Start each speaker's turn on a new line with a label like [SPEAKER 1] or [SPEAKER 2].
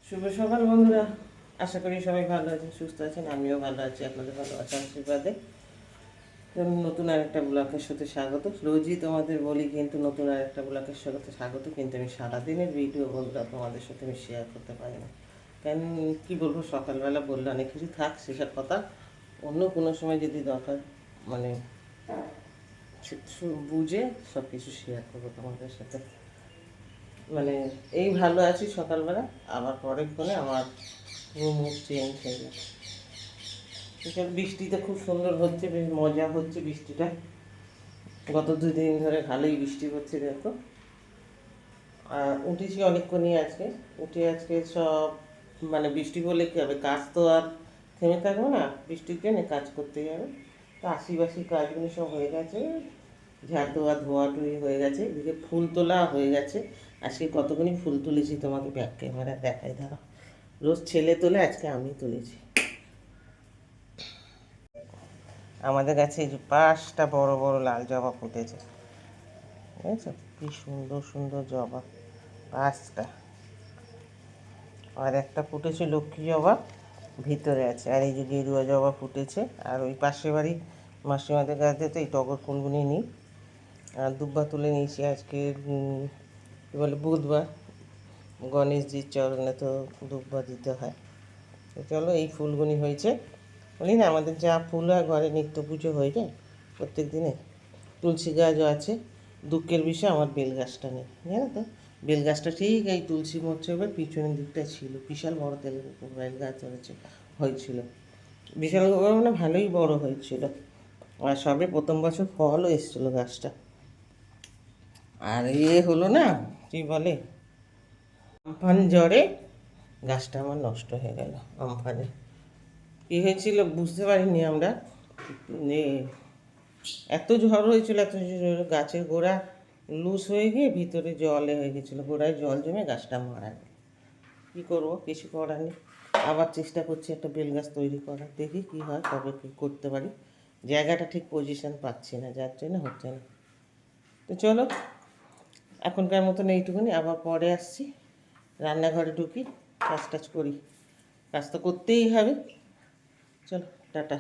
[SPEAKER 1] শুভ সকাল বন্ধুরা, আশা করি সবাই ভালো আছেন, সুস্থ আছেন। আমিও ভালো আছি, আপনাদের ভালো আছেন আশীর্বাদে। নতুন আরেকটা ব্লগের সাথে স্বাগত। রোজই তোমাদের বলি কিন্তু নতুন আরেকটা ব্লগের সাথে স্বাগত, কিন্তু আমি সারাদিনের ভিডিও বন্ধুরা তোমাদের সাথে আমি শেয়ার করতে পারি না। কেন কি বলবো, সকালবেলা বললে অনেক কিছু থাক, সেসব কথা অন্য কোনো সময় যদি দরকার মানে বুঝে সব কিছু শেয়ার করবো তোমাদের সাথে। মানে এই ভালো আছি সকালবেলা, আবার পরের ক্ষণে আমার মুখ চেঞ্জ হয়ে যায়। এসব বৃষ্টিতে খুব সুন্দর হচ্ছে, বেশ মজা হচ্ছে বৃষ্টিটা। গত 2 দিন ধরে ভালোই বৃষ্টি হচ্ছে দেখো। আর উঠেছি অনেকক্ষণই আজকে, উঠে আজকে সব মানে বৃষ্টি বলে কী হবে, কাজ তো আর থেমে থাকবে না, বৃষ্টির জন্য কাজ করতেই হবে। তো আশিবাসি কাজগুলো সব হয়ে গেছে, ঝাড় দেওয়া ধোয়াধুয়ি হয়ে গেছে, এদিকে ফুল তোলা হয়ে গেছে। আজকে কতগুলি ফুল তুলেছি তোমাকে ব্যাক ক্যামেরা দেখাই, দাঁড়া। রোজ ছেলে তোলে, আজকে আমি তুলেছি। আমাদের কাছে এই যে 5টা বড় বড় লাল জবা ফুটেছে, বুঝেছো? কি সুন্দর সুন্দর জবা, 5টা। আর একটা ফুটেছে লক্ষ্মী জবা, ভিতরে আছে। আর এই যে গেরুয়া জবা ফুটেছে। আর ওই পাশের বাড়ি মাসিমাদের কাছে তো এই টগর ফুলগুলি নিই। আর দুব্বা তুলে নিয়েছি আজকে, কী বলে, বুধবার, গণেশজির চরণে তো দুব্বা দিতে হয়। তো চলো, এই ফুলগুলি হয়েছে। বলি না, আমাদের যা ফুল হয় ঘরে নিত্য পুজো হয়ে যায় প্রত্যেক দিনে। তুলসী গাছও আছে। দুঃখের বিষয় আমার বেল গাছটা নেই, জানো তো। বেল গাছটা ঠিক এই তুলসী মঞ্চের পিছনের দিকটা ছিল, বিশাল বড় বেল গাছ হয়েছিল। বিশাল বড় মানে ভালোই বড় হয়েছিল। আর সবে প্রথম বছর ফলও এসেছিলো গাছটা। আর হলো না, কী বলে, আমফান জ্বরে গাছটা আমার নষ্ট হয়ে গেল। আমফানে কী হয়েছিল বুঝতে পারিনি আমরা, এত ঝড় হয়েছিল, এত গাছের গোড়া লুজ হয়ে গিয়ে ভিতরে জলে হয়ে গেছিলো, গোড়ায় জল জমে গাছটা মারা গেল। কী করবো, কিছু করার নেই। আবার চেষ্টা করছি একটা বেল গাছ তৈরি করার, দেখি কী হয়, কবে কী করতে পারি। জায়গাটা ঠিক পজিশন পাচ্ছি না, যার জন্য হচ্ছে না। তো চলো, এখনকার মতন এইটুকুনি, আবার পরে আসছি। রান্নাঘরে ঢুকি, কাজ টাজ করি, কাজ তো করতেই হবে। চলো, টাটা।